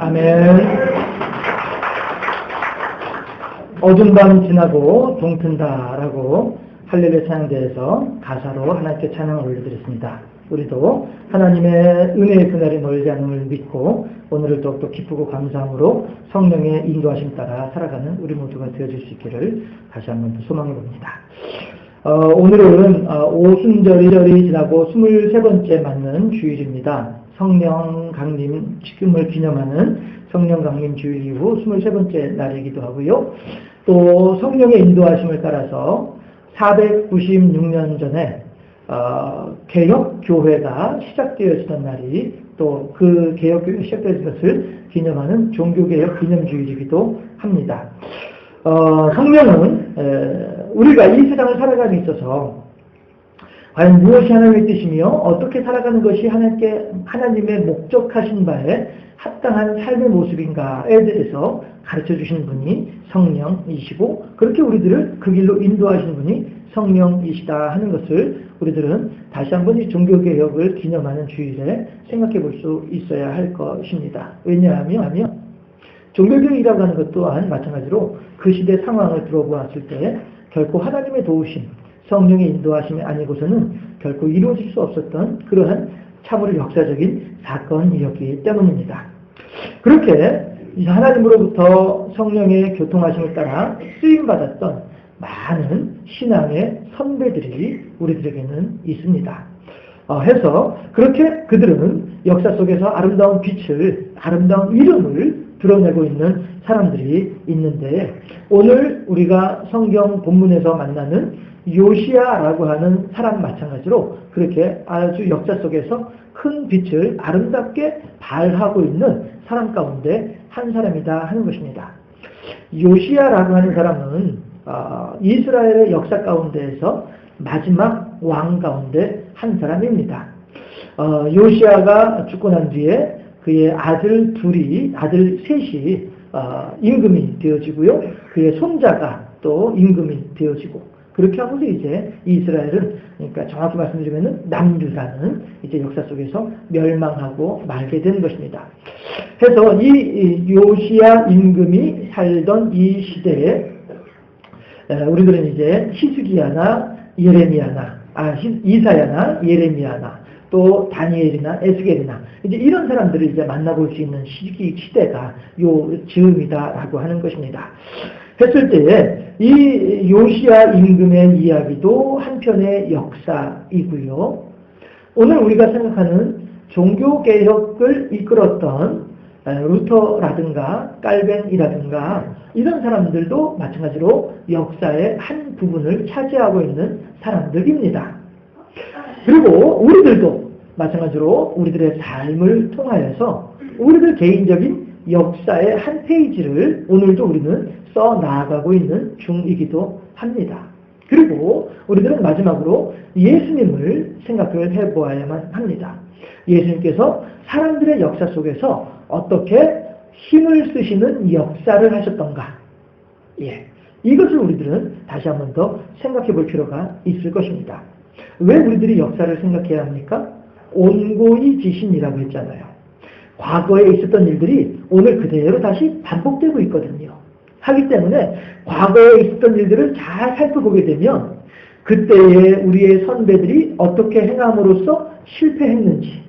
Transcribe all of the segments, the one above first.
아멘. 어두운 밤 지나고 동튼다라고 할렐루야 찬양대에서 가사로 하나님께 찬양을 올려드렸습니다. 우리도 하나님의 은혜의 그날이 멀지 않음을 믿고 오늘을 더욱더 기쁘고 감사함으로 성령의 인도하심 따라 살아가는 우리 모두가 되어줄 수 있기를 다시 한번 소망해 봅니다. 오늘은 오순절이 지나고 23번째 맞는 주일입니다. 성령 강림 지금을 기념하는 성령 강림 주일 이후 23번째 날이기도 하고요. 또 성령의 인도하심을 따라서 496년 전에 개혁교회가 시작되어지던 날이 또 그 개혁교회가 시작되어진 것을 기념하는 종교개혁 기념주일이기도 합니다. 성령은 우리가 이 세상을 살아가는 데 있어서 과연 무엇이 하나님의 뜻이며 어떻게 살아가는 것이 하나님의 목적하신 바에 합당한 삶의 모습인가에 대해서 가르쳐 주시는 분이 성령이시고 그렇게 우리들을 그 길로 인도하시는 분이 성령이시다 하는 것을 우리들은 다시 한번 이 종교개혁을 기념하는 주일에 생각해 볼 수 있어야 할 것입니다. 왜냐하면 종교개혁이라고 하는 것 또한 마찬가지로 그 시대 상황을 들어보았을 때 결코 하나님의 도우심, 성령의 인도하심이 아니고서는 결코 이루어질 수 없었던 그러한 참으로 역사적인 사건이었기 때문입니다. 그렇게 하나님으로부터 성령의 교통하심을 따라 쓰임받았던 많은 신앙의 선배들이 우리들에게는 있습니다. 해서 그렇게 그들은 역사 속에서 아름다운 빛을, 아름다운 이름을 드러내고 있는 사람들이 있는데 오늘 우리가 성경 본문에서 만나는 요시야라고 하는 사람 마찬가지로 그렇게 아주 역사 속에서 큰 빛을 아름답게 발하고 있는 사람 가운데 한 사람이다 하는 것입니다. 요시야라고 하는 사람은 이스라엘의 역사 가운데에서 마지막 왕 가운데 한 사람입니다. 요시야가 죽고 난 뒤에 그의 아들 셋이 임금이 되어지고요. 그의 손자가 또 임금이 되어지고 그렇게 하면서 이제 이스라엘은 그러니까 정확히 말씀드리면 남유다는 이제 역사 속에서 멸망하고 말게 된 것입니다. 해서 이 요시야 임금이 살던 이 시대에 우리들은 이제 히스기야나 이사야나 예레미야나 또 다니엘이나 에스겔이나 이제 이런 사람들을 이제 만나볼 수 있는 시대가 요 즈음이다라고 하는 것입니다. 했을 때에 이 요시야 임금의 이야기도 한편의 역사이고요. 오늘 우리가 생각하는 종교개혁을 이끌었던 루터라든가 깔벤이라든가 이런 사람들도 마찬가지로 역사의 한 부분을 차지하고 있는 사람들입니다. 그리고 우리들도 마찬가지로 우리들의 삶을 통하여서 우리들 개인적인 역사의 한 페이지를 오늘도 우리는 써 나아가고 있는 중이기도 합니다. 그리고 우리들은 마지막으로 예수님을 생각을 해보아야만 합니다. 예수님께서 사람들의 역사 속에서 어떻게 힘을 쓰시는 역사를 하셨던가. 이것을 우리들은 다시 한 번 더 생각해 볼 필요가 있을 것입니다. 왜 우리들이 역사를 생각해야 합니까? 온고이 지신이라고 했잖아요. 과거에 있었던 일들이 오늘 그대로 다시 반복되고 있거든요. 하기 때문에 과거에 있었던 일들을 잘 살펴보게 되면 그때의 우리의 선배들이 어떻게 행함으로써 실패했는지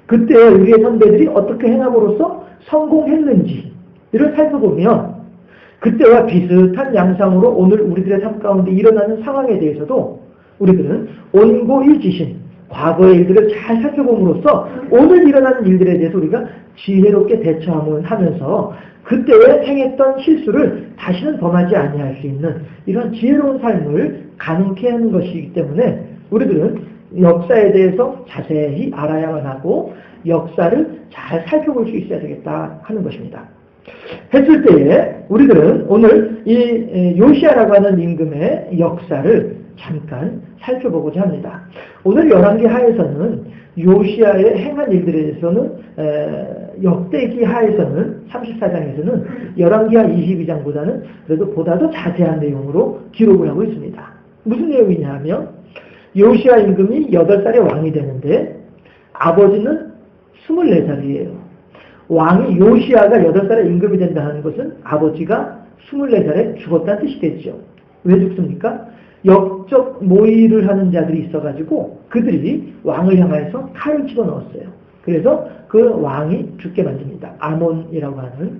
그때 우리의 선배들이 어떻게 행함으로써 성공했는지를 살펴보면 그때와 비슷한 양상으로 오늘 우리들의 삶 가운데 일어나는 상황에 대해서도 우리들은 온고일지신 과거의 일들을 잘 살펴봄으로써 오늘 일어나는 일들에 대해서 우리가 지혜롭게 대처하면서 그때에 행했던 실수를 다시는 범하지 아니할 수 있는 이런 지혜로운 삶을 가능케 하는 것이기 때문에 우리들은 역사에 대해서 자세히 알아야만 하고 역사를 잘 살펴볼 수 있어야 되겠다 하는 것입니다. 했을 때에 우리들은 오늘 이 요시야라고 하는 임금의 역사를 잠깐 살펴보고자 합니다. 오늘 열왕기 하에서는 요시야의 행한 일들에 대해서는 역대기 하에서는 34장에서는 열왕기하 22장보다는 그래도 보다도 자세한 내용으로 기록을 하고 있습니다. 무슨 내용이냐 하면 요시야 임금이 8살에 왕이 되는데 아버지는 24살이에요. 왕이 요시야가 8살에 임금이 된다는 것은 아버지가 24살에 죽었다는 뜻이 되죠. 왜 죽습니까? 역적 모의를 하는 자들이 있어가지고 그들이 왕을 향해서 칼을 집어넣었어요. 그래서 그 왕이 죽게 만듭니다. 아몬이라고 하는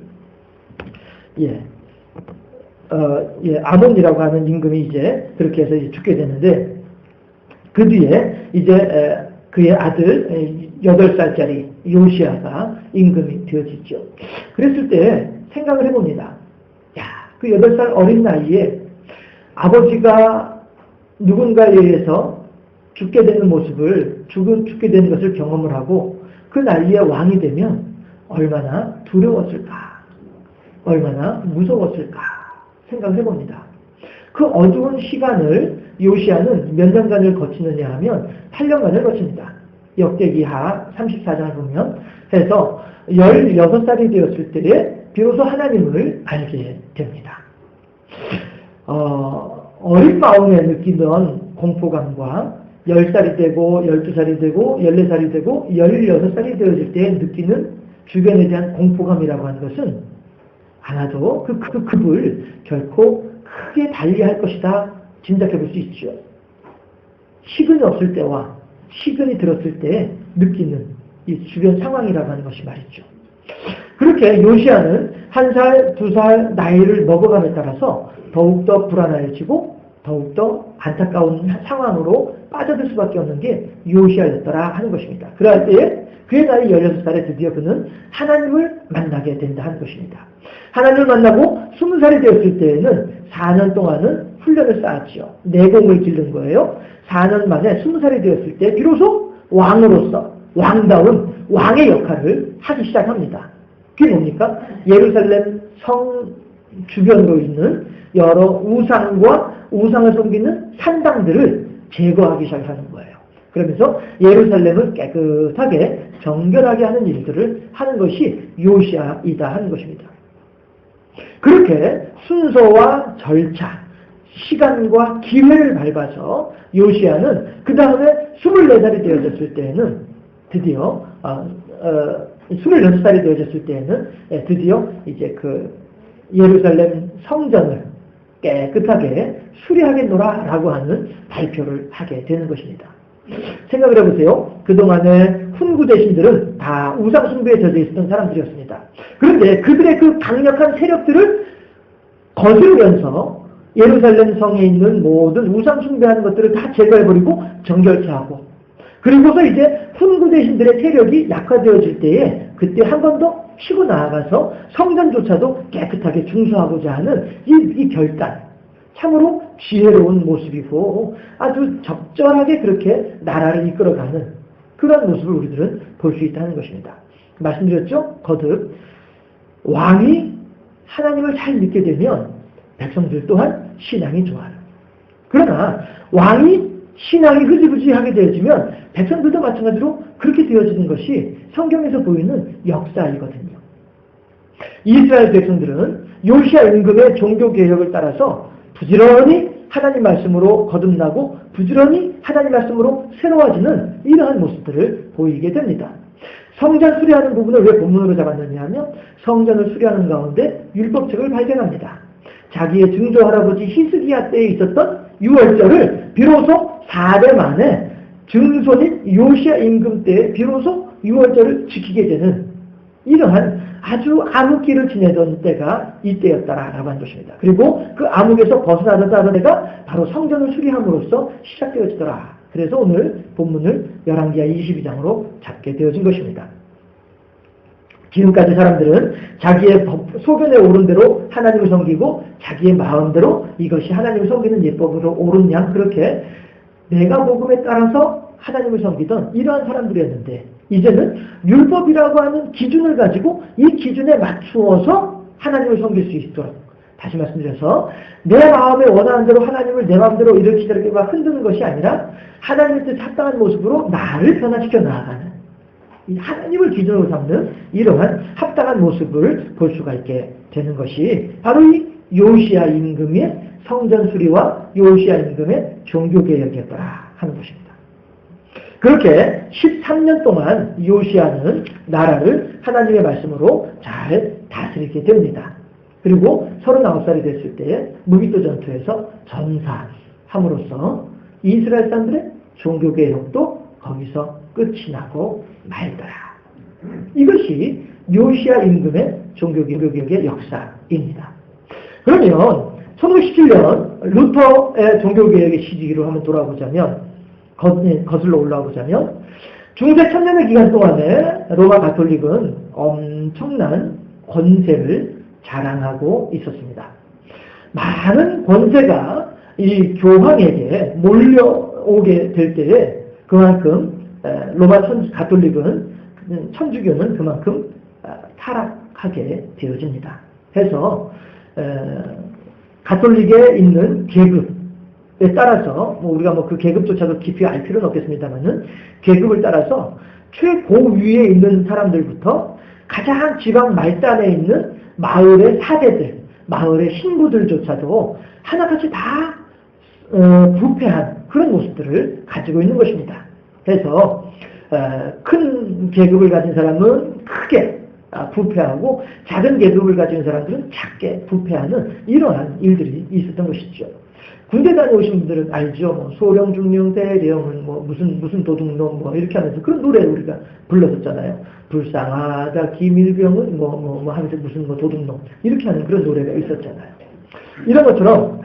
아몬이라고 하는 임금이 이제 그렇게 해서 이제 죽게 되는데 그 뒤에 이제 그의 아들 8살짜리 요시야가 임금이 되어지죠. 그랬을 때 생각을 해봅니다. 야, 그 8살 어린 나이에 아버지가 누군가에 의해서 죽게 되는 모습을, 죽게 되는 것을 경험을 하고 그 나이에 왕이 되면 얼마나 두려웠을까, 얼마나 무서웠을까 생각을 해봅니다. 그 어두운 시간을 요시야는 몇 년간을 거치느냐 하면 8년간을 거칩니다. 역대기하 34장을 보면 해서 16살이 되었을 때에 비로소 하나님을 알게 됩니다. 어린 마음에 느끼던 공포감과 10살이 되고 12살이 되고 14살이 되고 16살이 되어질 때 느끼는 주변에 대한 공포감이라고 하는 것은 아마도 그 급을 결코 크게 달리할 것이다 짐작해 볼 수 있죠. 시근이 없을 때와 시근이 들었을 때 느끼는 이 주변 상황이라고 하는 것이 말이죠. 그렇게 요시야는 1살, 2살 나이를 먹어감에 따라서 더욱더 불안해지고 더욱더 안타까운 상황으로 빠져들 수밖에 없는 게 요시야였더라 하는 것입니다. 그럴 때에 그의 나이 16살에 드디어 그는 하나님을 만나게 된다 하는 것입니다. 하나님을 만나고 20살이 되었을 때에는 4년 동안은 훈련을 쌓았죠. 내공을 기른 거예요. 4년 만에 20살이 되었을 때 비로소 왕으로서 왕다운 왕의 역할을 하기 시작합니다. 그게 뭡니까? 예루살렘 성 주변으로 있는 여러 우상을 섬기는 산당들을 제거하기 시작하는 거예요. 그러면서 예루살렘을 깨끗하게 정결하게 하는 일들을 하는 것이 요시야이다 하는 것입니다. 그렇게 순서와 절차, 시간과 기회를 밟아서 요시야는 그 다음에 24살이 되어졌을 때에는 드디어 26살이 되어졌을 때에는 드디어 이제 그 예루살렘 성전을 깨끗하게 수리하겠노라라고 하는 발표를 하게 되는 것입니다. 생각을 해보세요. 그동안에 훈구 대신들은 다 우상숭배에 젖어 있었던 사람들이었습니다. 그런데 그들의 그 강력한 세력들을 거스르면서 예루살렘 성에 있는 모든 우상숭배하는 것들을 다 제거해버리고 정결케하고 그리고서 이제 훈구 대신들의 세력이 약화되어질 때에 그때 한 번 더 치고 나아가서 성전조차도 깨끗하게 중수하고자 하는 이 결단, 참으로 지혜로운 모습이고 아주 적절하게 그렇게 나라를 이끌어가는 그런 모습을 우리들은 볼 수 있다는 것입니다. 말씀드렸죠? 거듭 왕이 하나님을 잘 믿게 되면 백성들 또한 신앙이 좋아요. 그러나 왕이 신앙이 흐지부지하게 되어지면 백성들도 마찬가지로 그렇게 되어지는 것이 성경에서 보이는 역사이거든요. 이스라엘 백성들은 요시야 임금의 종교개혁을 따라서 부지런히 하나님 말씀으로 거듭나고 부지런히 하나님 말씀으로 새로워지는 이러한 모습들을 보이게 됩니다. 성전 수리하는 부분을 왜 본문으로 잡았느냐 하면 성전을 수리하는 가운데 율법책을 발견합니다. 자기의 증조 할아버지 히스기야 때에 있었던 유월절을 비로소 4대 만에 증손인 요시야 임금 때에 비로소 유월절을 지키게 되는 이러한 아주 암흑기를 지내던 때가 이때였다라고 하는 것입니다. 그리고 그 암흑에서 벗어나던 때가 바로 성전을 수리함으로써 시작되어지더라. 그래서 오늘 본문을 열왕기하 22장으로 잡게 되어진 것입니다. 지금까지 사람들은 자기의 소견에 오른 대로 하나님을 섬기고 자기의 마음대로 이것이 하나님을 섬기는 예법으로 옳은 양 그렇게 내가 복음에 따라서 하나님을 섬기던 이러한 사람들이었는데 이제는 율법이라고 하는 기준을 가지고 이 기준에 맞추어서 하나님을 섬길 수 있도록 다시 말씀드려서 내 마음에 원하는 대로 하나님을 내 마음대로 이렇게 저렇게 막 흔드는 것이 아니라 하나님의 뜻 합당한 모습으로 나를 변화시켜 나아가는 이 하나님을 기준으로 삼는 이러한 합당한 모습을 볼 수가 있게 되는 것이 바로 이 요시야 임금의 성전 수리와 요시야 임금의 종교개혁이었더라 하는 것입니다. 그렇게 13년 동안 요시아는 나라를 하나님의 말씀으로 잘 다스리게 됩니다. 그리고 39살이 됐을 때 무기토 전투에서 전사함으로써 이스라엘 사람들의 종교개혁도 거기서 끝이 나고 말더라. 이것이 요시아 임금의 종교개혁의 역사입니다. 그러면 1917년 루터의 종교개혁의 시기로 한번 돌아보자면, 거슬러 올라와 보자면, 중세 천년의 기간 동안에 로마 가톨릭은 엄청난 권세를 자랑하고 있었습니다. 많은 권세가 이 교황에게 몰려오게 될 때에 그만큼 로마 가톨릭은, 천주교는 그만큼 타락하게 되어집니다. 해서 가톨릭에 있는 계급에 따라서 우리가 그 계급조차도 깊이 알 필요는 없겠습니다만은 계급을 따라서 최고위에 있는 사람들부터 가장 지방 말단에 있는 마을의 사대들, 마을의 신부들조차도 하나같이 다 부패한 그런 모습들을 가지고 있는 것입니다. 해서 큰 계급을 가진 사람은 크게 부패하고 작은 계급을 가진 사람들은 작게 부패하는 이러한 일들이 있었던 것이죠. 군대 다녀오신 분들은 알죠. 소령, 중령, 대령은 무슨 도둑놈 이렇게 하면서 그런 노래 우리가 불렀었잖아요. 불쌍하다 김일병은 하면서 무슨 도둑놈 이렇게 하는 그런 노래가 있었잖아요. 이런 것처럼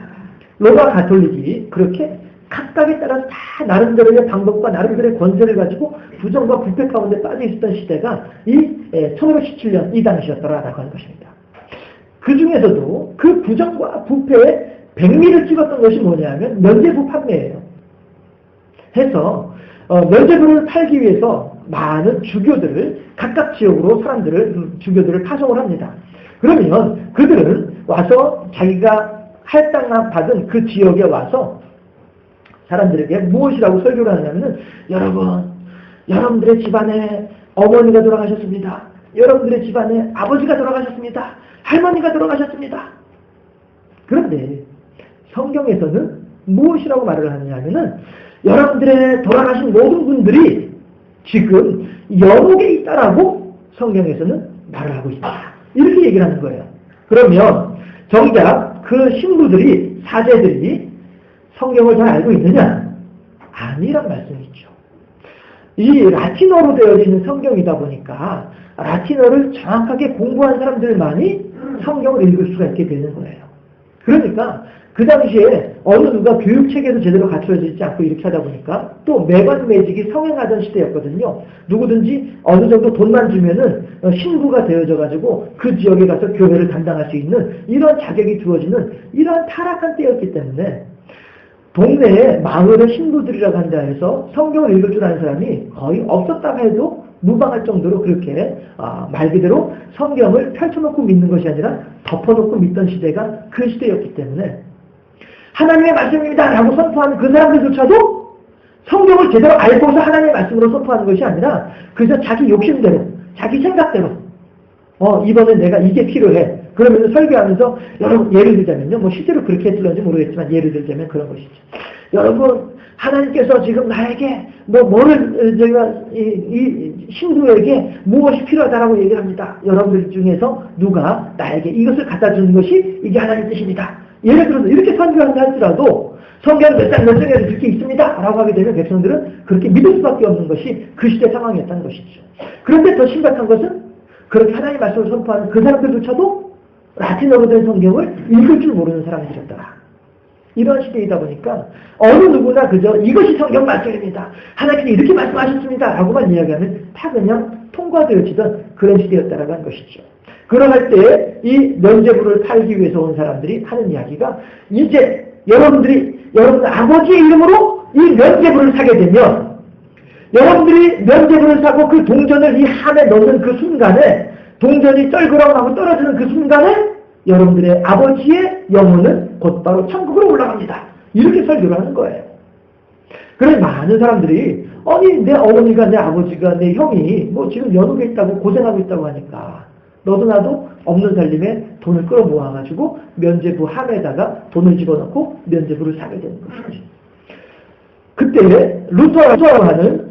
로마 가톨릭이 그렇게 각각에 따라서 다 나름대로의 방법과 나름대로의 권세를 가지고 부정과 부패 가운데 빠져 있었던 시대가 이 1517년 이 당시였더라라고 하는 것입니다. 그 중에서도 그 부정과 부패에 백미를 찍었던 것이 뭐냐면 면죄부 판매예요. 해서 면죄부를 팔기 위해서 많은 주교들을 각각 지역으로 주교들을 파송을 합니다. 그러면 그들은 와서 자기가 할당받은 그 지역에 와서 사람들에게 무엇이라고 설교를 하냐면은 여러분들의 집안에 어머니가 돌아가셨습니다. 여러분들의 집안에 아버지가 돌아가셨습니다. 할머니가 돌아가셨습니다. 그런데 성경에서는 무엇이라고 말을 하느냐면은 여러분들의 돌아가신 모든 분들이 지금 연옥에 있다라고 성경에서는 말을 하고 있다. 이렇게 얘기를 하는 거예요. 그러면 정작 그 신부들이, 사제들이 성경을 잘 알고 있느냐? 아니란 말씀이죠. 이 라틴어로 되어 있는 성경이다 보니까 라틴어를 정확하게 공부한 사람들만이 성경을 읽을 수가 있게 되는 거예요. 그러니까 그 당시에 어느 누가 교육체계도 제대로 갖춰지지 않고 이렇게 하다 보니까 또 매관매직이 성행하던 시대였거든요. 누구든지 어느 정도 돈만 주면은 신부가 되어져 가지고 그 지역에 가서 교회를 담당할 수 있는 이런 자격이 주어지는 이런 타락한 때였기 때문에 동네에 마을의 신부들이라고 한다 해서 성경을 읽을 줄 아는 사람이 거의 없었다고 해도 무방할 정도로 그렇게 말 그대로 성경을 펼쳐놓고 믿는 것이 아니라 덮어놓고 믿던 시대가 그 시대였기 때문에 하나님의 말씀입니다 라고 선포하는 그 사람들조차도 성경을 제대로 알고서 하나님의 말씀으로 선포하는 것이 아니라 그저 자기 욕심대로 자기 생각대로 이번에 내가 이게 필요해 그러면 설교하면서 여러분 예를 들자면요 실제로 그렇게 했을런지 모르겠지만 예를 들자면 그런 것이죠. 여러분 하나님께서 지금 나에게 제가 이 신부에게 무엇이 필요하다라고 얘기를 합니다. 여러분들 중에서 누가 나에게 이것을 갖다 주는 것이 이게 하나님 뜻입니다. 예를 들어서 이렇게 선교한다 할지라도 성경은 몇 장에도 이렇게 있습니다 라고 하게 되면 백성들은 그렇게 믿을 수밖에 없는 것이 그 시대 상황이었다는 것이죠. 그런데 더 심각한 것은 그렇게 하나님의 말씀을 선포하는 그 사람들조차도 라틴어로 된 성경을 읽을 줄 모르는 사람들이었다. 이런 시대이다 보니까 어느 누구나 그저 이것이 성경 말씀입니다. 하나님께서 이렇게 말씀하셨습니다 라고만 이야기하면 다 그냥 통과되어지던 그런 시대였다라고 하는 것이죠. 그러할 때 이 면죄부를 팔기 위해서 온 사람들이 하는 이야기가 이제 여러분들 아버지의 이름으로 이 면죄부를 사게 되면 여러분들이 면죄부를 사고 그 동전을 이 함에 넣는 그 순간에 동전이 쩔그렁하고 떨어지는 그 순간에 여러분들의 아버지의 영혼은 곧바로 천국으로 올라갑니다. 이렇게 설교를 하는 거예요. 그래서 많은 사람들이 아니 내 어머니가 내 아버지가 내 형이 지금 연옥에 있다고 고생하고 있다고 하니까 너도 나도 없는 살림에 돈을 끌어모아가지고 면죄부 함에다가 돈을 집어넣고 면죄부를 사게 되는 것이지. 그때 루터라고 하는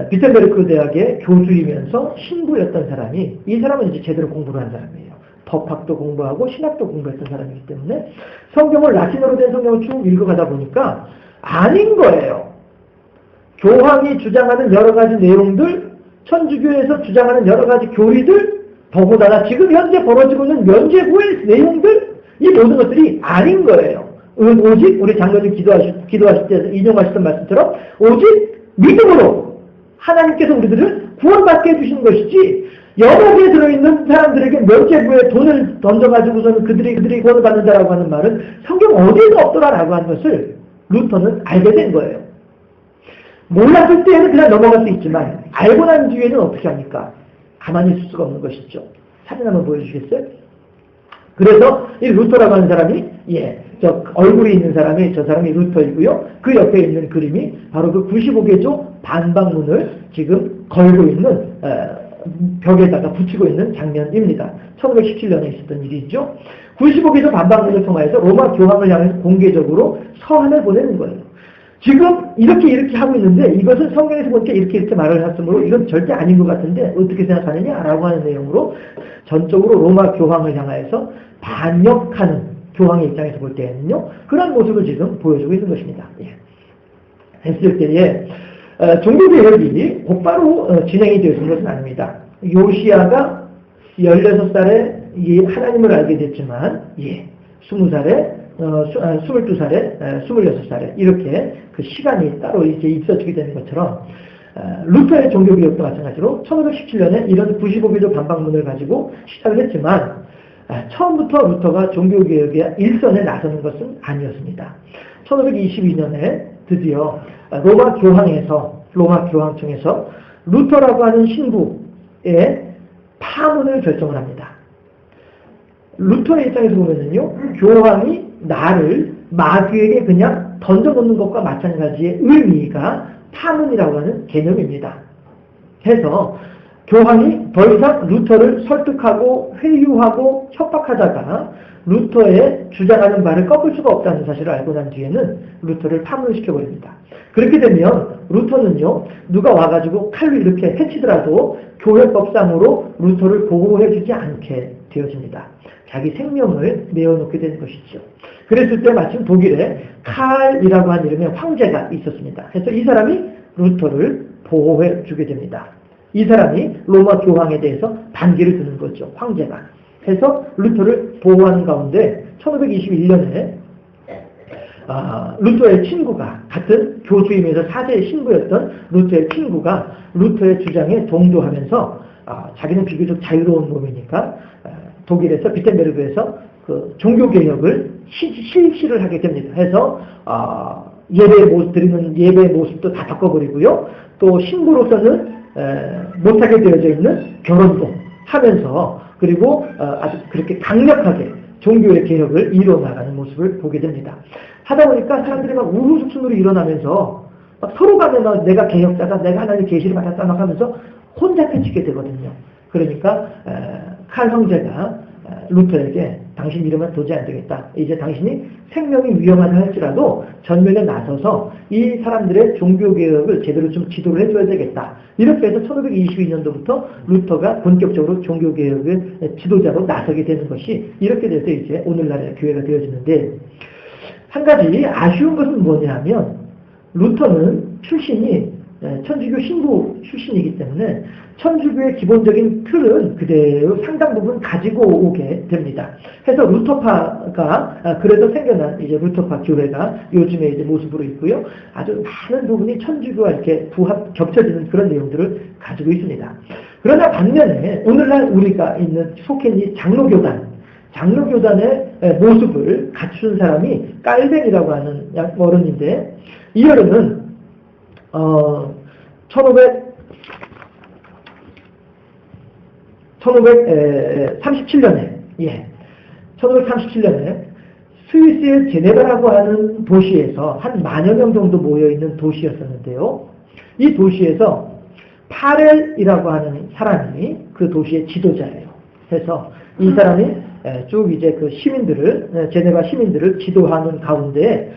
비텐베르크 대학의 교수이면서 신부였던 사람이, 이 사람은 이제 제대로 공부를 한 사람이에요. 법학도 공부하고 신학도 공부했던 사람이기 때문에 성경을 라틴어로 된 성경을 쭉 읽어가다 보니까 아닌 거예요. 교황이 주장하는 여러 가지 내용들, 천주교에서 주장하는 여러 가지 교리들, 더군다나 지금 현재 벌어지고 있는 면죄부의 내용들, 이 모든 것들이 아닌 거예요. 오직 우리 장로님 기도하실 때 인용하셨던 말씀처럼 오직 믿음으로 하나님께서 우리들을 구원받게 해주신 것이지, 여러 개 들어있는 사람들에게 면죄부에 돈을 던져가지고서는 그들이 구원을 받는다라고 하는 말은 성경 어디에도 없더라라고 하는 것을 루터는 알게 된 거예요. 몰랐을 때에는 그냥 넘어갈 수 있지만 알고 난 뒤에는 어떻게 합니까? 가만히 있을 수가 없는 것이죠. 사진 한번 보여주시겠어요? 그래서 이 루터라고 하는 사람이, 저 얼굴이 있는 사람이, 저 사람이 루터이고요. 그 옆에 있는 그림이 바로 그 95개조 반박문을 지금 걸고 있는, 벽에다가 붙이고 있는 장면입니다. 1517년에 있었던 일이죠. 95개조 반박문을 통해서 로마 교황을 향해서 공개적으로 서한을 보내는 거예요. 지금 이렇게 하고 있는데 이것은 성경에서 보니까 이렇게 말을 했으므로 이건 절대 아닌 것 같은데 어떻게 생각하느냐라고 하는 내용으로 전적으로 로마 교황을 향해서 반역하는, 교황의 입장에서 볼 때는요, 그런 모습을 지금 보여주고 있는 것입니다. 했을 때에 종교개혁이 곧바로 진행이 되어진 것은 아닙니다. 요시야가 16살에 하나님을 알게 됐지만 20살에 22살에 26살에 이렇게 그 시간이 따로 이제 있어지게 되는 것처럼 루터의 종교개혁도 마찬가지로 1517년에 이런 95개조 반박문을 가지고 시작을 했지만 처음부터 루터가 종교개혁의 일선에 나서는 것은 아니었습니다. 1522년에 드디어 로마 교황청에서 루터라고 하는 신부의 파문을 결정을 합니다. 루터의 입장에서 보면은요, 교황이 나를 마귀에게 그냥 던져놓는 것과 마찬가지의 의미가 파문이라고 하는 개념입니다. 해서 교황이 더 이상 루터를 설득하고 회유하고 협박하다가 루터의 주장하는 바를 꺾을 수가 없다는 사실을 알고 난 뒤에는 루터를 파문시켜버립니다. 그렇게 되면 루터는요, 누가 와가지고 칼로 이렇게 해치더라도 교회법상으로 루터를 보호해주지 않게 되어집니다. 자기 생명을 내어놓게 되는 것이죠. 그랬을 때 마침 독일에 칼이라고 하는 이름의 황제가 있었습니다. 그래서 이 사람이 루터를 보호해주게 됩니다. 이 사람이 로마 교황에 대해서 반기를 드는 거죠. 황제가. 해서 루터를 보호하는 가운데 1521년에 루터의 친구가, 같은 교수이면서 사제의 신부였던 루터의 친구가 루터의 주장에 동조하면서 자기는 비교적 자유로운 몸이니까 독일에서 비텐베르크에서 그 종교개혁을 실시를 하게 됩니다. 해서 드리는 예배의 모습도 다 바꿔버리고요. 또 신부로서는 못하게 되어져 있는 결혼도 하면서, 그리고 아주 그렇게 강력하게 종교의 개혁을 이뤄나가는 모습을 보게 됩니다. 하다 보니까 사람들이 막 우후죽순으로 일어나면서 막 서로 간에 내가 개혁자다, 내가 하나님 계시를 받았다 막 하면서 혼자 패치게 되거든요. 그러니까 칼 형제가 루터에게 당신 이러면 도저히 안 되겠다. 이제 당신이 생명이 위험하다 할지라도 전면에 나서서 이 사람들의 종교개혁을 제대로 좀 지도를 해줘야 되겠다. 이렇게 해서 1522년도부터 루터가 본격적으로 종교개혁의 지도자로 나서게 되는 것이, 이렇게 돼서 이제 오늘날의 교회가 되어지는데, 한 가지 아쉬운 것은 뭐냐면 루터는 출신이 천주교 신부 출신이기 때문에 천주교의 기본적인 틀은 그대로 상당 부분 가지고 오게 됩니다. 해서 루터파가 그래도 생겨난 이제 루터파 교회가 요즘에 이제 모습으로 있고요. 아주 많은 부분이 천주교와 이렇게 겹쳐지는 그런 내용들을 가지고 있습니다. 그러나 반면에 오늘날 우리가 속해 있는 장로교단의 모습을 갖춘 사람이 깔뱅이라고 하는 어른인데, 이 어른은 1537년에 스위스의 제네바라고 하는 도시에서 한 10,000여 명 정도 모여있는 도시였었는데요. 이 도시에서 파렐이라고 하는 사람이 그 도시의 지도자예요. 그래서 이 사람이 쭉 이제 그 제네바 시민들을 지도하는 가운데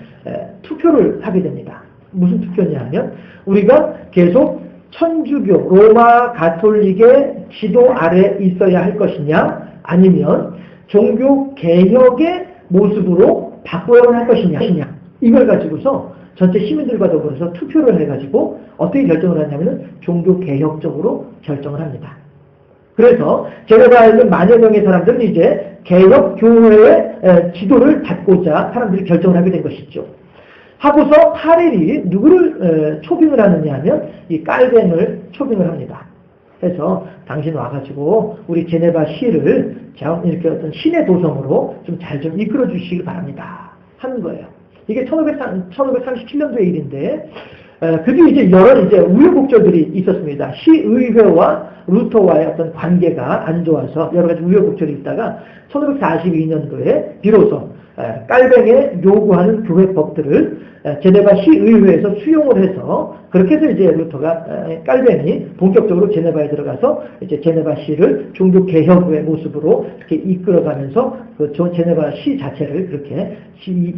투표를 하게 됩니다. 무슨 투표냐 하면, 우리가 계속 천주교, 로마 가톨릭의 지도 아래 있어야 할 것이냐, 아니면 종교 개혁의 모습으로 바꿔야 할 것이냐, 이걸 가지고서 전체 시민들과 더불어서 투표를 해가지고 어떻게 결정을 하냐면은 종교 개혁적으로 결정을 합니다. 그래서 제네바에 있는 만여 명의 사람들은 이제 개혁 교회의 지도를 잡고자 사람들이 결정을 하게 된 것이죠. 하고서 파렐이 누구를 초빙을 하느냐 하면 이 깔뱅을 초빙을 합니다. 해서 당신 와가지고 우리 제네바 시를 이렇게 어떤 신의 도성으로 좀 잘 좀 이끌어 주시길 바랍니다. 하는 거예요. 이게 1537년도의 일인데, 그게 이제 여러 이제 우여곡절들이 있었습니다. 시의회와 루터와의 어떤 관계가 안 좋아서 여러 가지 우여곡절이 있다가 1542년도에 비로소 깔뱅에 요구하는 교회법들을 제네바 시의회에서 수용을 해서 그렇게 해서 이제 루터가 깔뱅이 본격적으로 제네바에 들어가서 이제 제네바 시를 종교 개혁의 모습으로 이렇게 이끌어가면서 그 제네바 시 자체를 그렇게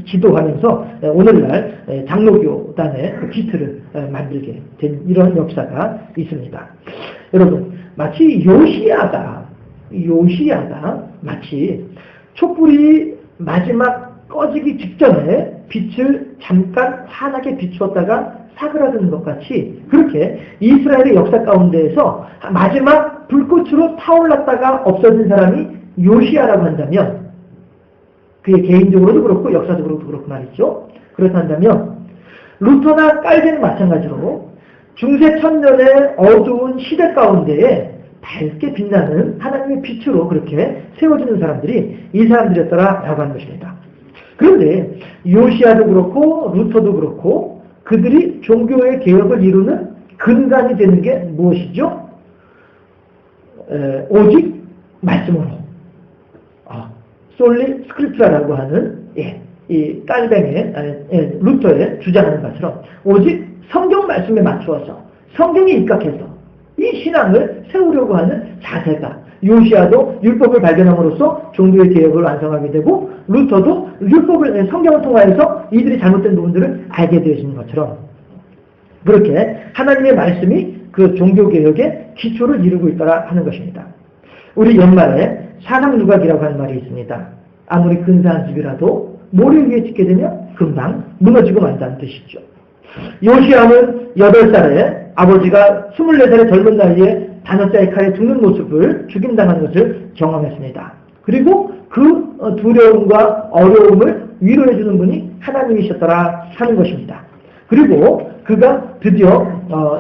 지도하면서 오늘날 장로교단의 그 기틀을 만들게 된 이런 역사가 있습니다. 여러분, 마치 요시야가 마치 촛불이 마지막 꺼지기 직전에 빛을 잠깐 환하게 비추었다가 사그라드는 것 같이 그렇게 이스라엘의 역사 가운데에서 마지막 불꽃으로 타올랐다가 없어진 사람이 요시야라고 한다면, 그게 개인적으로도 그렇고 역사적으로도 그렇고 말이죠. 그렇다면 루터나 깔뱅은 마찬가지로 중세 천년의 어두운 시대 가운데에 밝게 빛나는 하나님의 빛으로 그렇게 세워지는 사람들이 이 사람들이었더라라고 하는 것입니다. 그런데 요시야도 그렇고 루터도 그렇고 그들이 종교의 개혁을 이루는 근간이 되는 게 무엇이죠? 오직 말씀으로, 솔리 스크립트라라고 하는 이 깔뱅의 루터의 주장하는 것처럼 오직 성경 말씀에 맞추어서 성경에 입각해서 이 신앙을 세우려고 하는 자세가, 요시야도 율법을 발견함으로써 종교의 개혁을 완성하게 되고 루터도 성경을 통하여서 이들이 잘못된 부분들을 알게 되어지는 것처럼 그렇게 하나님의 말씀이 그 종교개혁의 기초를 이루고 있더라 하는 것입니다. 우리 연말에 사상누각이라고 하는 말이 있습니다. 아무리 근사한 집이라도 모래 위에 짓게 되면 금방 무너지고 만다는 뜻이죠. 요시야는 8살에 아버지가 24살의 젊은 나이에 단어자의 칼에 죽는 모습을 죽임당하는 것을 경험했습니다. 그리고 그 두려움과 어려움을 위로해주는 분이 하나님이셨더라 하는 것입니다. 그리고 그가 드디어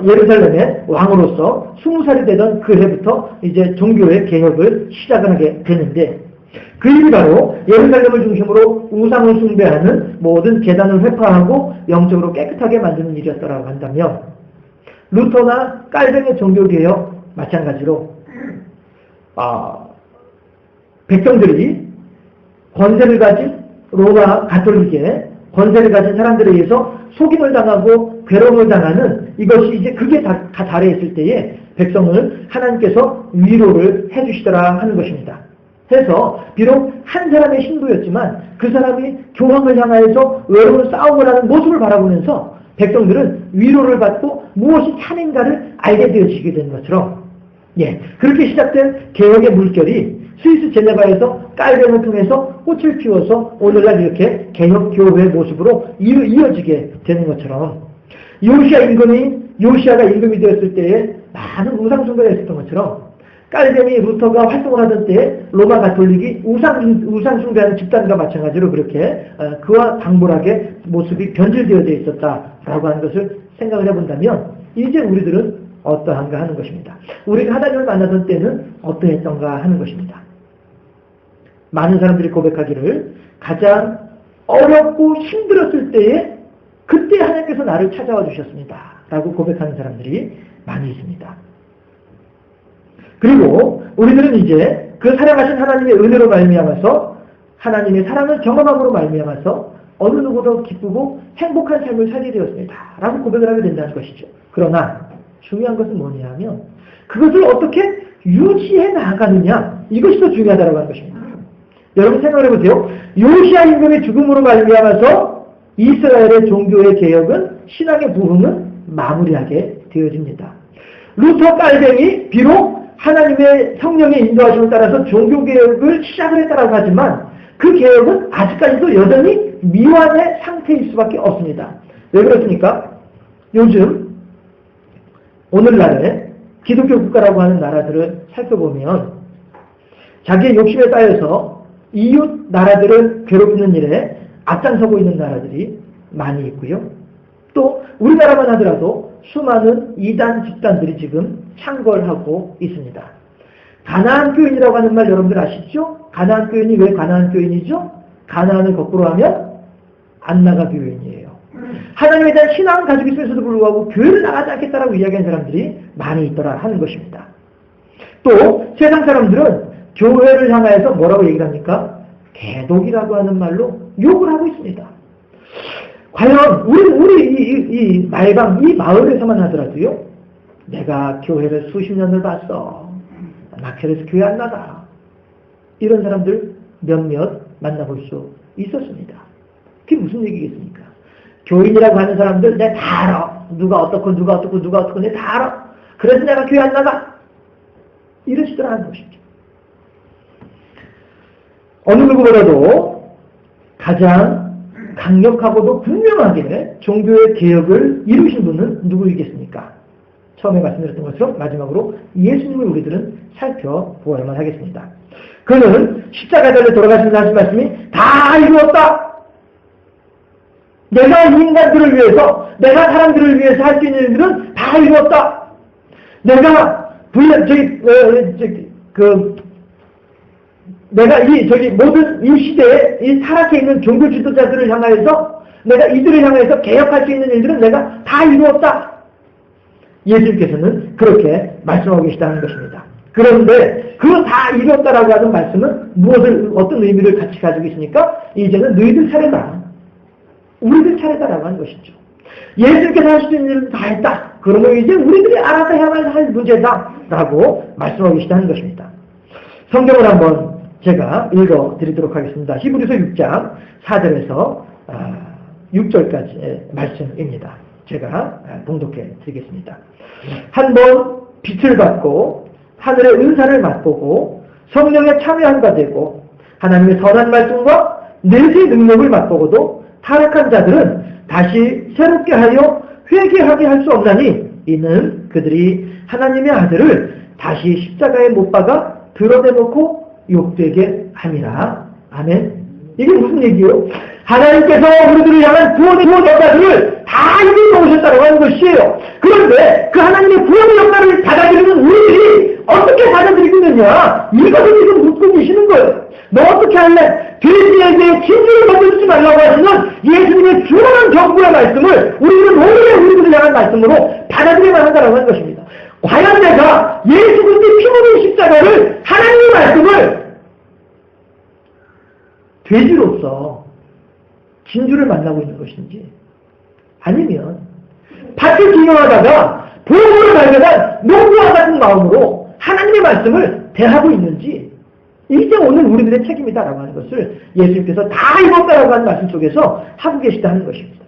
예루살렘의 왕으로서 20살이 되던 그 해부터 이제 종교의 개혁을 시작을 하게 되는데, 그 일이 바로 예루살렘을 중심으로 우상을 숭배하는 모든 제단을 회파하고 영적으로 깨끗하게 만드는 일이었더라고 한다면, 루터나 깔뱅의 종교개혁 마찬가지로 백성들이 권세를 가진 로마 가톨릭의 권세를 가진 사람들에 의해서 속임을 당하고 괴로움을 당하는 이것이 이제 그게 다 달해 있을 때에 백성을 하나님께서 위로를 해주시더라 하는 것입니다. 해서 비록 한 사람의 신부였지만 그 사람이 교황을 향하여서 외로운 싸움을 하는 모습을 바라보면서 백성들은 위로를 받고 무엇이 참인가를 알게 되어지게 된 것처럼, 그렇게 시작된 개혁의 물결이 스위스 제네바에서 깔뱅을 통해서 꽃을 피워서 오늘날 이렇게 개혁교회의 모습으로 이어지게 되는 것처럼, 요시야가 임금이 되었을 때에 많은 우상숭배가 있었던 것처럼 깔뱅이 루터가 활동을 하던 때에 로마 가톨릭이 우상숭배하는 집단과 마찬가지로 그렇게 그와 당돌하게 모습이 변질되어져 있었다라고 하는 것을 생각을 해본다면 이제 우리들은 어떠한가 하는 것입니다. 우리가 하나님을 만나던 때는 어떠했던가 하는 것입니다. 많은 사람들이 고백하기를 가장 어렵고 힘들었을 때에 그때 하나님께서 나를 찾아와 주셨습니다 라고 고백하는 사람들이 많이 있습니다. 그리고 우리들은 이제 그 사랑하신 하나님의 은혜로 말미암아서 하나님의 사랑을 경험함으로 말미암아서 어느 누구도 기쁘고 행복한 삶을 살게 되었습니다 라고 고백을 하게 된다는 것이죠. 그러나 중요한 것은 뭐냐면 그것을 어떻게 유지해 나가느냐, 이것이 더 중요하다고 하는 것입니다. 여러분 생각해 보세요. 요시야 임금의 죽음으로 말미암아서 이스라엘의 종교의 개혁은, 신앙의 부흥은 마무리하게 되어집니다. 루터 깔뱅이 비록 하나님의 성령의 인도하심을 따라서 종교개혁을 시작을 했다라고 하지만 그 개혁은 아직까지도 여전히 미완의 상태일 수밖에 없습니다. 왜 그렇습니까? 요즘 오늘날의 기독교 국가라고 하는 나라들을 살펴보면 자기의 욕심에 따라서 이웃 나라들을 괴롭히는 일에 앞장서고 있는 나라들이 많이 있고요. 또 우리나라만 하더라도 수많은 이단 집단들이 지금 창궐하고 있습니다. 가나안 교인이라고 하는 말 여러분들 아시죠? 가나안 교인이 왜 가나안 교인이죠? 가나안을 거꾸로 하면 안 나가 교인이에요. 하나님에 대한 신앙을 가지고 있으면서도 불구하고 교회를 나가지 않겠다라고 이야기하는 사람들이 많이 있더라 하는 것입니다. 또 세상 사람들은 교회를 향하여서 뭐라고 얘기를 합니까? 개독이라고 하는 말로 욕을 하고 있습니다. 과연 우리 이 말방 이 마을에서만 하더라도요. 내가 교회를 수십 년을 봤어. 낙혈해서 교회 안 나가. 이런 사람들 몇몇 만나볼 수 있었습니다. 그게 무슨 얘기겠습니까? 교인이라고 하는 사람들 내가 다 알아. 누가 어떻고 누가 내가 다 알아. 그래서 내가 교회 안 나가. 이러시더라는 것이죠. 어느 누구보다도 가장 강력하고도 분명하게 종교의 개혁을 이루신 분은 누구이겠습니까? 처음에 말씀드렸던 것처럼 마지막으로 예수님을 우리들은 살펴보아야만 하겠습니다. 그는 십자가에 달려 돌아가시면서 하신 말씀이 다 이루었다. 내가 인간들을 위해서, 내가 사람들을 위해서 할 수 있는 일들은 다 이루었다. 내가 모든 이 시대에 이 타락해 있는 종교 지도자들을 향하여서 내가 이들을 향해서 개혁할 수 있는 일들은 내가 다 이루었다. 예수님께서는 그렇게 말씀하고 계시다는 것입니다. 그런데 그 다 이루었다라고 하는 말씀은 어떤 의미를 같이 가지고 있습니까? 이제는 너희들 차례다. 우리들 차례다라고 하는 것이죠. 예수님께서 할 수 있는 일은 다 했다. 그러면 이제 우리들이 알아서 해야만 할 문제다라고 말씀하고 계시다는 것입니다. 성경을 한번 제가 읽어드리도록 하겠습니다. 히브리서 6장 4절에서 6절까지의 말씀입니다. 제가 봉독해 드리겠습니다. 한번 빛을 받고 하늘의 은사를 맛보고 성령에 참여한 바 되고 하나님의 선한 말씀과 내세의 능력을 맛보고도 타락한 자들은 다시 새롭게 하여 회개하게 할 수 없나니 이는 그들이 하나님의 아들을 다시 십자가에 못 박아 드러내놓고 욕되게 함이라. 아멘. 이게 무슨 얘기예요? 하나님께서 우리들을 향한 구원의 역사를 다 이루어 오셨다고 하는 것이에요. 그런데 그 하나님의 구원의 역사를 받아들이는 우리들이 어떻게 받아들이고 있느냐? 이것을 지금 묻고 계시는 거예요. 너 어떻게 할래? 돼지에게 진주를 던져주지 말라고 하시는 예수님의 중요한 정부의 말씀을 우리들은 오히려 우리들을 향한 말씀으로 받아들여야 한다고 하는 것입니다. 과연 내가 예수 그리스도의 피 묻은 십자가를 하나님의 말씀을 돼지로서 진주를 만나고 있는 것인지 아니면 밭을 기경하다가 보물을 발견한 농부와 같은 마음으로 하나님의 말씀을 대하고 있는지 이제 오늘 우리들의 책임이다라고 하는 것을 예수님께서 다 이뤘다라고 하는 말씀 속에서 하고 계시다는 것입니다.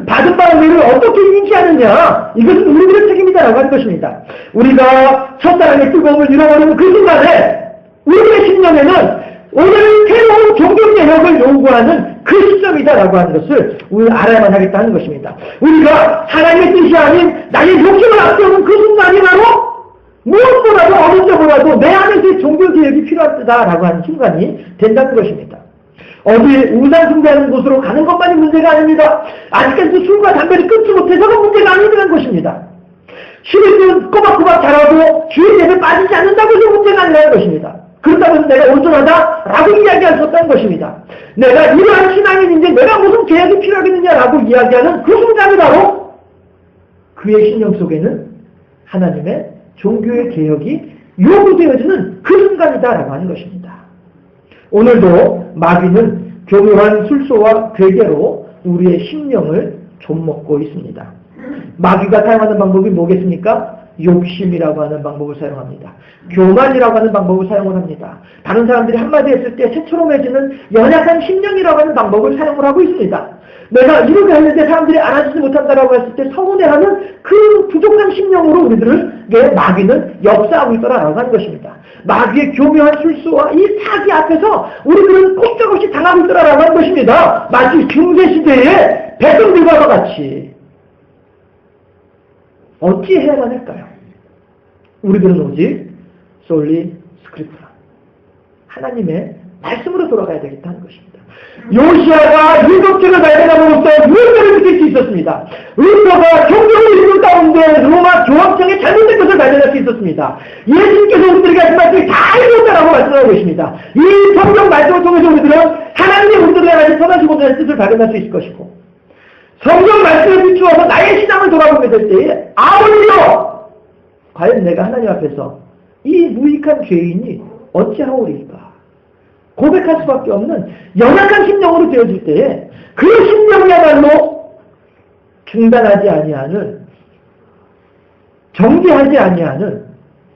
받은 바의 일을 어떻게 인지하느냐 이것은 우리들의 책임이다라고 하는 것입니다. 우리가 첫사랑의 뜨거움을 잃어버리는 그 순간에 우리의 심령에는 오늘 새로운 종교개혁을 요구하는 그 시점이다라고 하는 것을 우리가 알아야만 하겠다는 것입니다. 우리가 하나님의 뜻이 아닌 나의 욕심을 앞세우는 그 순간이 바로 무엇보다도 어른적으로라도 내 안에서의 종교개혁이 필요하다라고 하는 순간이 된다는 것입니다. 어디 우상 숭배하는 곳으로 가는 것만이 문제가 아닙니다. 아직까지도 술과 담배를 끊지 못해서가 문제가 아니라는 것입니다. 11년 꼬박꼬박 잘하고 주의 예배 빠지지 않는다고 해서 문제가 아니라는 것입니다. 그렇다면 내가 온전하다라고 이야기할 수 없다는 것입니다. 내가 이러한 신앙인인데 내가 무슨 개혁이 필요하겠느냐라고 이야기하는 그 순간이 바로 그의 신령 속에는 하나님의 종교의 개혁이 요구되어지는 그 순간이다라고 하는 것입니다. 오늘도 마귀는 교묘한 술소와 괴계로 우리의 심령을 좀먹고 있습니다. 마귀가 사용하는 방법이 뭐겠습니까? 욕심이라고 하는 방법을 사용합니다. 교만이라고 하는 방법을 사용을 합니다. 다른 사람들이 한마디 했을 때 새초롬해지는 연약한 심령이라고 하는 방법을 사용을 하고 있습니다. 내가 이렇게 하는데 사람들이 알아주지 못한다라고 했을 때 서운해하는 그 부족한 심령으로 우리들을 게 마귀는 역사하고 있더라라고 하는 것입니다. 마귀의 교묘한 술수와 이 사기 앞에서 우리들은 꼼짝없이 당하고 있더라라고 하는 것입니다. 마치 중세시대의 백성들과 같이. 어찌 해야만 할까요? 우리들은 오직 솔리 스크립트라, 하나님의 말씀으로 돌아가야 되겠다는 것입니다. 요시아가 율법책을 발견함으로써 무엇을 느낄 수 있었습니다. 루터가 종교의 이론 가운데 로마 교황청의 잘못된 것을 발견할 수 있었습니다. 예수님께서 우리들에게 하신 말씀이 다 이루었다라고 말씀하고 계십니다. 이 성경 말씀을 통해서 우리들은 하나님의 우리들에게 하신 선하시고 된 뜻을 발견할 수 있을 것이고, 성경 말씀에 비추어서 나의 신앙을 돌아보게 될 때에 아울러 과연 내가 하나님 앞에서 이 무익한 죄인이 어찌하오리까 고백할 수밖에 없는 연약한 심령으로 되어질 때에 그 심령이야말로 중단하지 아니하는, 정죄하지 아니하는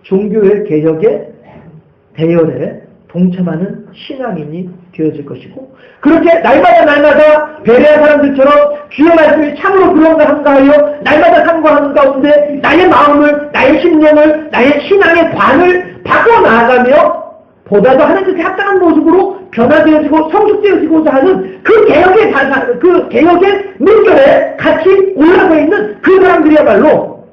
종교의 개혁의 대열에 동참하는 신앙인이 되어질 것이고, 그렇게 날마다 베레아 사람들처럼 주의 말씀이 참으로 그런가 한가 하여 날마다 상고하는 가운데 나의 마음을, 나의 심령을, 나의 신앙의 관을 바꿔 나아가며 보다 더 하나님께 합당한 모습으로 변화되어지고 성숙되어지고자 하는 그 개혁의 물결에 같이 올라가 있는 그 사람들이야말로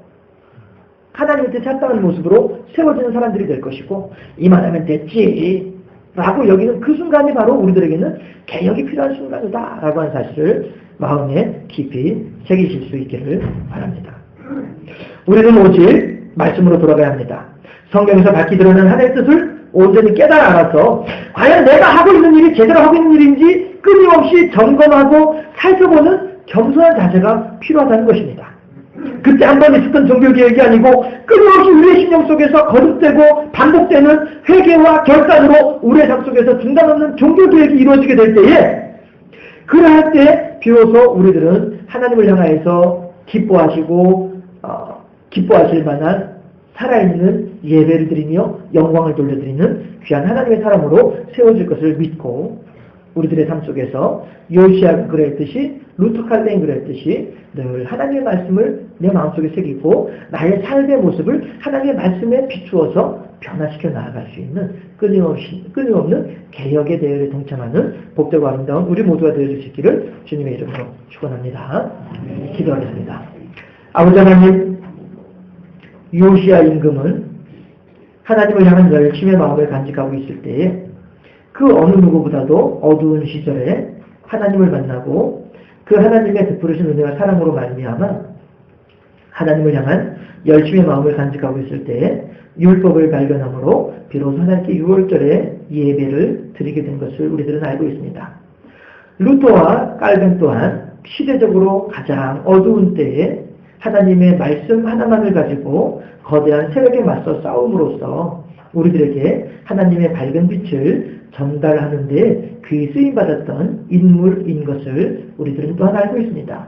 하나님께 합당한 모습으로 세워지는 사람들이 될 것이고, 이만하면 됐지 라고 여기는 그 순간이 바로 우리들에게는 개혁이 필요한 순간이다 라고 하는 사실을 마음에 깊이 새기실 수 있기를 바랍니다. 우리는 오직 말씀으로 돌아가야 합니다. 성경에서 밝히 드러난 하나님의 뜻을 온전히 깨달아 알아서 과연 내가 하고 있는 일이 제대로 하고 있는 일인지 끊임없이 점검하고 살펴보는 겸손한 자세가 필요하다는 것입니다. 그때 한 번 있었던 종교개혁이 아니고 끊임없이 우리의 심령 속에서 거듭되고 반복되는 회개와 결단으로 우리의 삶 속에서 중단 없는 종교개혁이 이루어지게 될 때에, 그러할 때 비로소 우리들은 하나님을 향하여서 기뻐하실 만한 살아있는 예배를 드리며 영광을 돌려드리는 귀한 하나님의 사람으로 세워질 것을 믿고, 우리들의 삶 속에서 요시아가 그랬듯이, 루터 칼뱅이 그랬듯이 늘 하나님의 말씀을 내 마음속에 새기고 나의 삶의 모습을 하나님의 말씀에 비추어서 변화시켜 나아갈 수 있는 끊임없는 개혁의 대열에 동참하는 복되고 아름다운 우리 모두가 되어줄 수 있기를 주님의 이름으로 축원합니다. 기도하겠습니다. 아버지 하나님, 요시아 임금은 하나님을 향한 열심의 마음을 간직하고 있을 때에 그 어느 누구보다도 어두운 시절에 하나님을 만나고 그 하나님의 베푸르신 은혜와 사랑으로 말미암아 하나님을 향한 열심의 마음을 간직하고 있을 때에 율법을 발견함으로 비로소 하나님께 6월절에 예배를 드리게 된 것을 우리들은 알고 있습니다. 루터와 칼뱅 또한 시대적으로 가장 어두운 때에 하나님의 말씀 하나만을 가지고 거대한 세력에 맞서 싸움으로써 우리들에게 하나님의 밝은 빛을 전달하는 데 귀히 쓰임받았던 인물인 것을 우리들은 또한 알고 있습니다.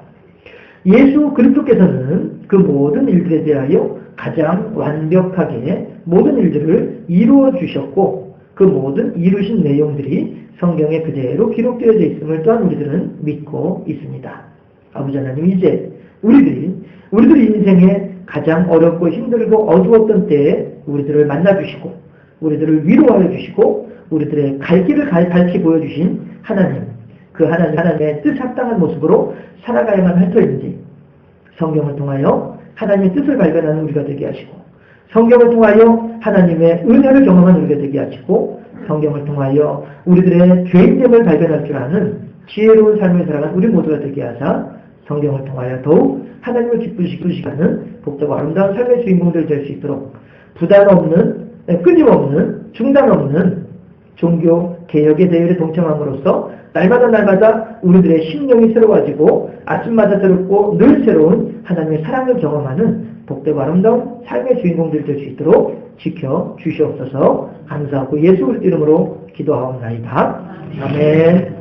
예수 그리스도께서는 그 모든 일들에 대하여 가장 완벽하게 모든 일들을 이루어 주셨고, 그 모든 이루신 내용들이 성경에 그대로 기록되어져 있음을 또한 우리들은 믿고 있습니다. 아버지 하나님, 이제 우리들이 인생에 가장 어렵고 힘들고 어두웠던 때에 우리들을 만나주시고 우리들을 위로하여 주시고 우리들의 갈 길을 밝히 보여주신 하나님, 그 하나님의 뜻 합당한 모습으로 살아가야만 할 터인지 성경을 통하여 하나님의 뜻을 발견하는 우리가 되게 하시고, 성경을 통하여 하나님의 은혜를 경험하는 우리가 되게 하시고, 성경을 통하여 우리들의 죄인됨을 발견할 줄 아는 지혜로운 삶을 살아가는 우리 모두가 되게 하사 성경을 통하여 더욱 하나님을 기쁘시게 하는 복되고 아름다운 삶의 주인공들 될 수 있도록 부담 없는, 끊임없는, 중단 없는 종교 개혁의 대열에 동참함으로써 날마다 우리들의 심령이 새로워지고 아침마다 새롭고 늘 새로운 하나님의 사랑을 경험하는 복되고 아름다운 삶의 주인공들 될 수 있도록 지켜 주시옵소서. 감사하고 예수 그리스도 이름으로 기도하옵나이다. 아멘.